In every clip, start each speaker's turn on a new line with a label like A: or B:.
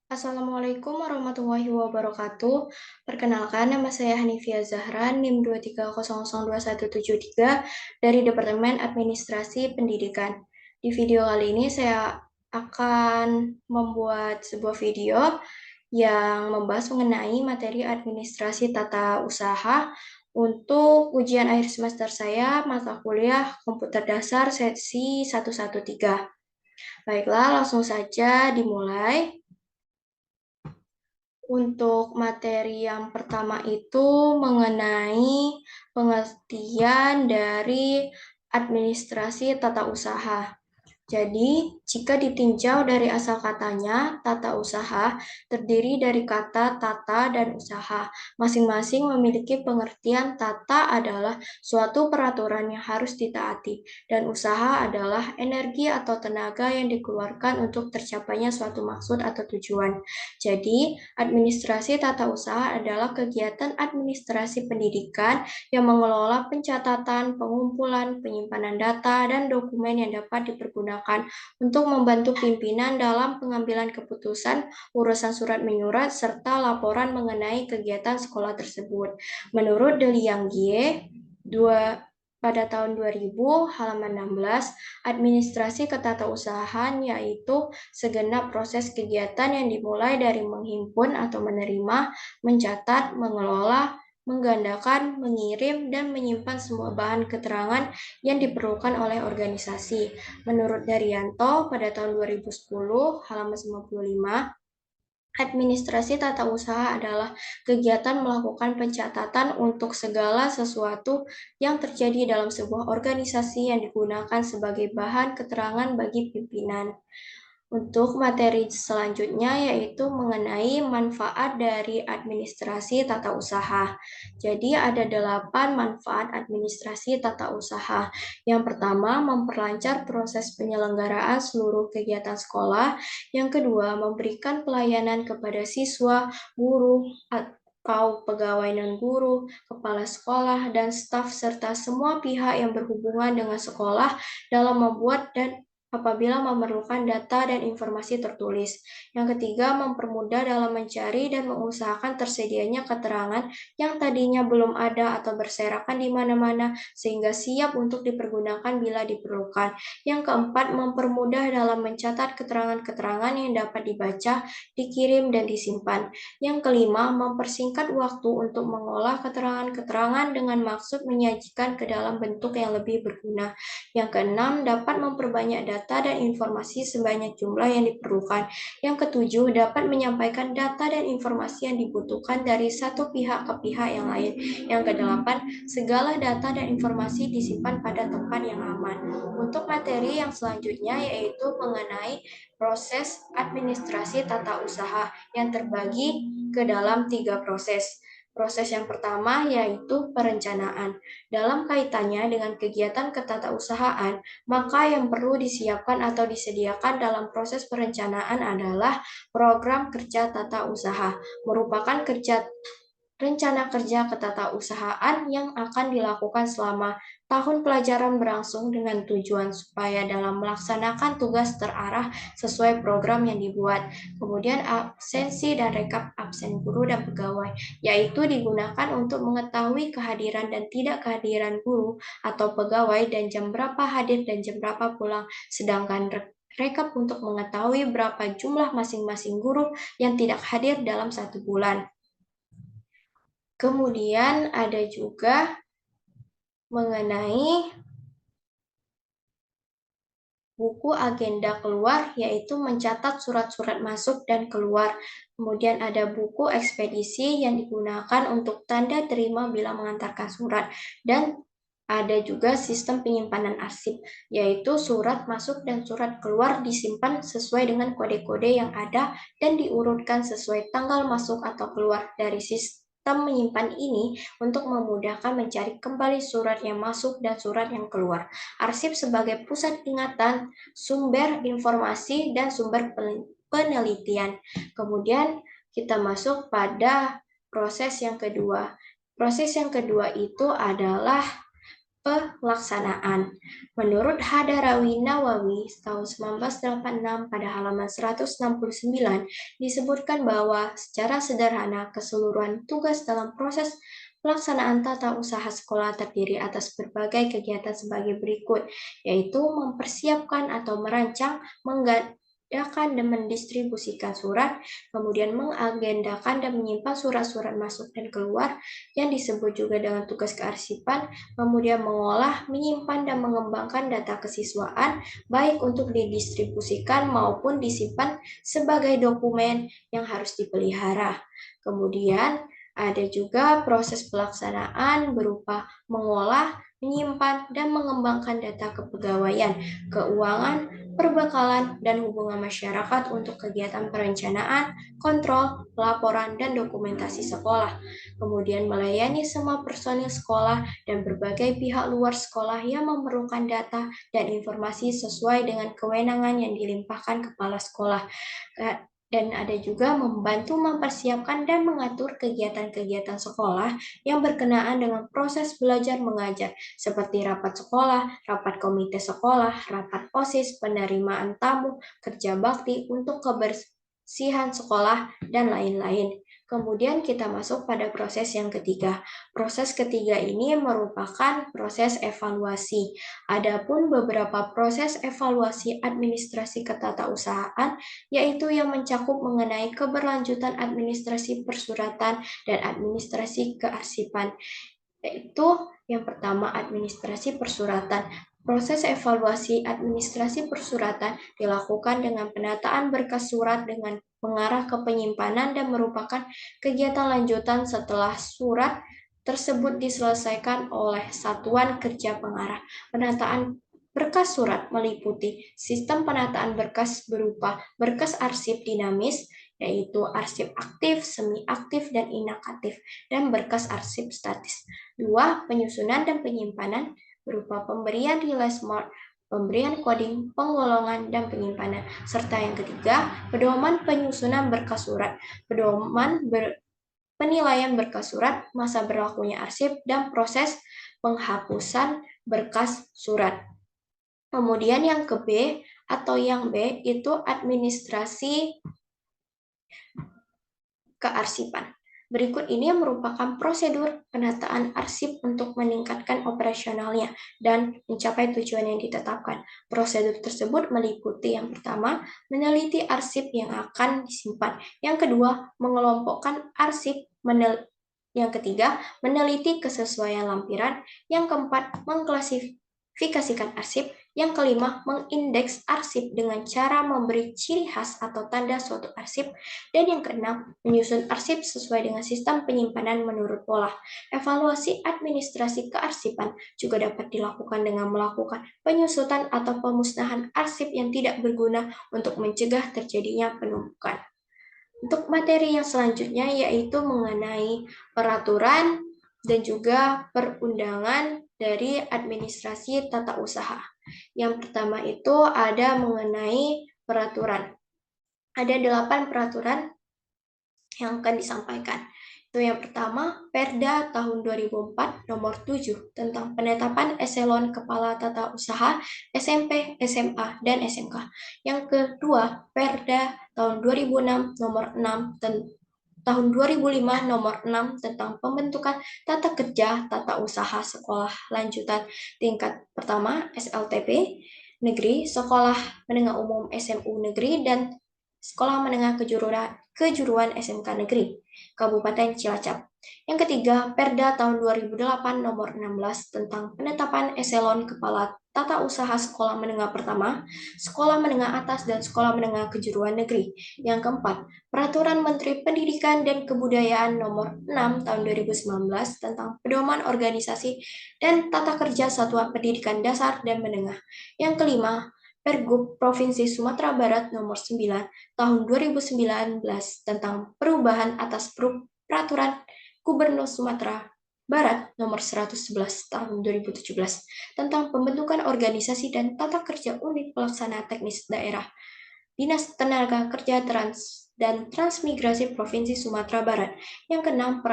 A: Assalamualaikum warahmatullahi wabarakatuh. Perkenalkan, nama saya Hanifia Zahra, NIM 2300217 dari Departemen Administrasi Pendidikan. Di video kali ini saya akan membuat sebuah video yang membahas mengenai materi administrasi tata usaha untuk ujian akhir semester saya mata kuliah Komputer Dasar sesi 113. Baiklah, langsung saja dimulai. Untuk materi yang pertama itu mengenai pengertian dari administrasi tata usaha. Jadi, jika ditinjau dari asal katanya, tata usaha terdiri dari kata tata dan usaha. Masing-masing memiliki pengertian. Tata adalah suatu peraturan yang harus ditaati, dan usaha adalah energi atau tenaga yang dikeluarkan untuk tercapainya suatu maksud atau tujuan. Jadi, administrasi tata usaha adalah kegiatan administrasi pendidikan yang mengelola pencatatan, pengumpulan, penyimpanan data, dan dokumen yang dapat dipergunakan untuk membantu pimpinan dalam pengambilan keputusan, urusan surat menyurat, serta laporan mengenai kegiatan sekolah tersebut. Menurut De Liang Gie, pada tahun 2000, halaman 16, administrasi ketatausahaan yaitu segenap proses kegiatan yang dimulai dari menghimpun atau menerima, mencatat, mengelola, menggandakan, mengirim, dan menyimpan semua bahan keterangan yang diperlukan oleh organisasi. Menurut Daryanto, pada tahun 2010, halaman 95, administrasi tata usaha adalah kegiatan melakukan pencatatan untuk segala sesuatu yang terjadi dalam sebuah organisasi yang digunakan sebagai bahan keterangan bagi pimpinan. Untuk materi selanjutnya yaitu mengenai manfaat dari administrasi tata usaha. Jadi ada 8 manfaat administrasi tata usaha. Yang pertama, memperlancar proses penyelenggaraan seluruh kegiatan sekolah. Yang kedua, memberikan pelayanan kepada siswa, guru, atau pegawai non-guru, kepala sekolah, dan staf serta semua pihak yang berhubungan dengan sekolah dalam membuat dan apabila memerlukan data dan informasi tertulis. Yang ketiga, mempermudah dalam mencari dan mengusahakan tersedianya keterangan yang tadinya belum ada atau berserakan di mana-mana sehingga siap untuk dipergunakan bila diperlukan. Yang keempat, mempermudah dalam mencatat keterangan-keterangan yang dapat dibaca, dikirim, dan disimpan. Yang kelima, mempersingkat waktu untuk mengolah keterangan-keterangan dengan maksud menyajikan ke dalam bentuk yang lebih berguna. Yang keenam, dapat memperbanyak data dan informasi sebanyak jumlah yang diperlukan. Yang ketujuh, dapat menyampaikan data dan informasi yang dibutuhkan dari satu pihak ke pihak yang lain. Yang kedelapan, segala data dan informasi disimpan pada tempat yang aman. Untuk materi yang selanjutnya yaitu mengenai proses administrasi tata usaha yang terbagi ke dalam 3 proses. Proses yang pertama yaitu perencanaan. Dalam kaitannya dengan kegiatan ketatausahaan, maka yang perlu disiapkan atau disediakan dalam proses perencanaan adalah program kerja tata usaha, merupakan rencana kerja ketatausahaan yang akan dilakukan selama tahun pelajaran berlangsung dengan tujuan supaya dalam melaksanakan tugas terarah sesuai program yang dibuat. Kemudian absensi dan rekap absen guru dan pegawai, yaitu digunakan untuk mengetahui kehadiran dan tidak kehadiran guru atau pegawai dan jam berapa hadir dan jam berapa pulang. Sedangkan rekap untuk mengetahui berapa jumlah masing-masing guru yang tidak hadir dalam 1 bulan. Kemudian ada juga mengenai buku agenda keluar, yaitu mencatat surat-surat masuk dan keluar. Kemudian ada buku ekspedisi yang digunakan untuk tanda terima bila mengantarkan surat. Dan ada juga sistem penyimpanan arsip, yaitu surat masuk dan surat keluar disimpan sesuai dengan kode-kode yang ada dan diurutkan sesuai tanggal masuk atau keluar. Dari sistem menyimpan ini untuk memudahkan mencari kembali surat yang masuk dan surat yang keluar. Arsip sebagai pusat ingatan, sumber informasi, dan sumber penelitian. Kemudian kita masuk pada proses yang kedua. Proses yang kedua itu adalah pelaksanaan. Menurut Hadarawi Nawawi tahun 1986 pada halaman 169 disebutkan bahwa secara sederhana keseluruhan tugas dalam proses pelaksanaan tata usaha sekolah terdiri atas berbagai kegiatan sebagai berikut, yaitu mempersiapkan atau merancang, mengadakan dan mendistribusikan surat, kemudian mengagendakan dan menyimpan surat-surat masuk dan keluar, yang disebut juga dengan tugas kearsipan, kemudian mengolah, menyimpan, dan mengembangkan data kesiswaan, baik untuk didistribusikan maupun disimpan sebagai dokumen yang harus dipelihara. Kemudian ada juga proses pelaksanaan berupa mengolah, menyimpan, dan mengembangkan data kepegawaian, keuangan, perbekalan, dan hubungan masyarakat untuk kegiatan perencanaan, kontrol, pelaporan, dan dokumentasi sekolah. Kemudian melayani semua personil sekolah dan berbagai pihak luar sekolah yang memerlukan data dan informasi sesuai dengan kewenangan yang dilimpahkan kepala sekolah. Dan ada juga membantu mempersiapkan dan mengatur kegiatan-kegiatan sekolah yang berkenaan dengan proses belajar mengajar, seperti rapat sekolah, rapat komite sekolah, rapat OSIS, penerimaan tamu, kerja bakti untuk kebersihan sekolah, dan lain-lain. Kemudian kita masuk pada proses yang ketiga. Proses ketiga ini merupakan proses evaluasi. Adapun beberapa proses evaluasi administrasi ketatausahaan yaitu yang mencakup mengenai keberlanjutan administrasi persuratan dan administrasi kearsipan. Yaitu yang pertama administrasi persuratan. Proses evaluasi administrasi persuratan dilakukan dengan penataan berkas surat dengan mengarah ke penyimpanan dan merupakan kegiatan lanjutan setelah surat tersebut diselesaikan oleh satuan kerja pengarah. Penataan berkas surat meliputi sistem penataan berkas berupa berkas arsip dinamis, yaitu arsip aktif, semi-aktif, dan inaktif, dan berkas arsip statis. 2. Penyusunan dan penyimpanan berupa pemberian release mode, pemberian coding, penggolongan, dan penyimpanan. Serta yang ketiga, pedoman penyusunan berkas surat, pedoman penilaian berkas surat, masa berlakunya arsip, dan proses penghapusan berkas surat. Kemudian yang ke B atau yang B itu administrasi kearsipan. Berikut ini merupakan prosedur penataan arsip untuk meningkatkan operasionalnya dan mencapai tujuan yang ditetapkan. Prosedur tersebut meliputi yang pertama, meneliti arsip yang akan disimpan. Yang kedua, mengelompokkan arsip. Yang ketiga, meneliti kesesuaian lampiran. Yang keempat, mengklasifikasikan arsip. Yang kelima, mengindeks arsip dengan cara memberi ciri khas atau tanda suatu arsip. Dan yang keenam, menyusun arsip sesuai dengan sistem penyimpanan menurut pola. Evaluasi administrasi kearsipan juga dapat dilakukan dengan melakukan penyusutan atau pemusnahan arsip yang tidak berguna untuk mencegah terjadinya penumpukan. Untuk materi yang selanjutnya yaitu mengenai peraturan dan juga perundangan dari administrasi tata usaha. Yang pertama itu ada mengenai peraturan. Ada 8 peraturan yang akan disampaikan. Itu yang pertama, Perda tahun 2004 nomor 7 tentang penetapan eselon kepala tata usaha SMP, SMA, dan SMK. Yang kedua, Perda tahun 2006 nomor 6 tahun 2005 nomor 6 tentang pembentukan tata kerja tata usaha sekolah lanjutan tingkat pertama SLTP negeri, sekolah menengah umum SMU negeri, dan sekolah menengah kejuruan SMK negeri Kabupaten Cilacap. Yang ketiga, Perda tahun 2008 nomor 16 tentang penetapan eselon kepala tata usaha sekolah menengah pertama, sekolah menengah atas, dan sekolah menengah kejuruan negeri. Yang keempat, Peraturan Menteri Pendidikan dan Kebudayaan nomor 6 tahun 2019 tentang pedoman organisasi dan tata kerja satuan pendidikan dasar dan menengah. Yang kelima, Pergub Provinsi Sumatera Barat nomor 9 tahun 2019 tentang perubahan atas Peraturan Gubernur Sumatera Barat nomor 111 tahun 2017 tentang pembentukan organisasi dan tata kerja unit pelaksana teknis daerah Dinas Tenaga Kerja dan Transmigrasi Provinsi Sumatera Barat. Yang keenam,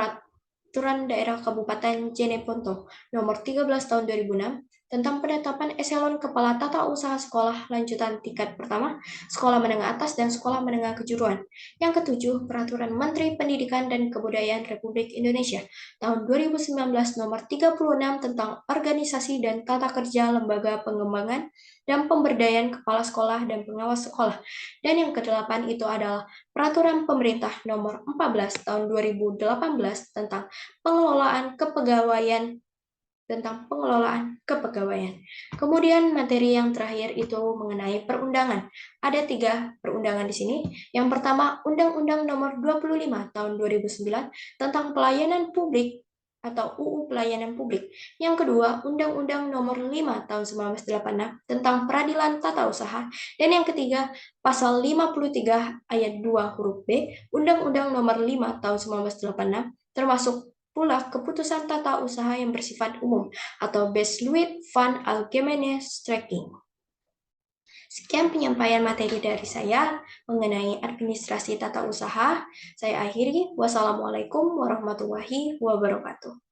A: Peraturan Daerah Kabupaten Jeneponto Nomor 13 Tahun 2006 tentang penetapan eselon kepala tata usaha sekolah lanjutan tingkat pertama, sekolah menengah atas, dan sekolah menengah kejuruan. Yang ketujuh, Peraturan Menteri Pendidikan dan Kebudayaan Republik Indonesia Tahun 2019 Nomor 36 tentang organisasi dan tata kerja lembaga pengembangan dan pemberdayaan kepala sekolah dan pengawas sekolah. Dan yang kedelapan itu adalah Peraturan Pemerintah Nomor 14 Tahun 2018 tentang pengelolaan kepegawaian. Kemudian materi yang terakhir itu mengenai perundangan. Ada 3 perundangan di sini. Yang pertama, Undang-Undang Nomor 25 Tahun 2009 tentang pelayanan publik atau UU Pelayanan Publik. Yang kedua, Undang-Undang Nomor 5 Tahun 1986 tentang Peradilan Tata Usaha. Dan yang ketiga, Pasal 53 Ayat 2 huruf B, Undang-Undang Nomor 5 Tahun 1986, termasuk pula keputusan tata usaha yang bersifat umum atau Beschluit van Algemene Strekking. Sekian penyampaian materi dari saya mengenai administrasi tata usaha. Saya akhiri. Wassalamualaikum warahmatullahi wabarakatuh.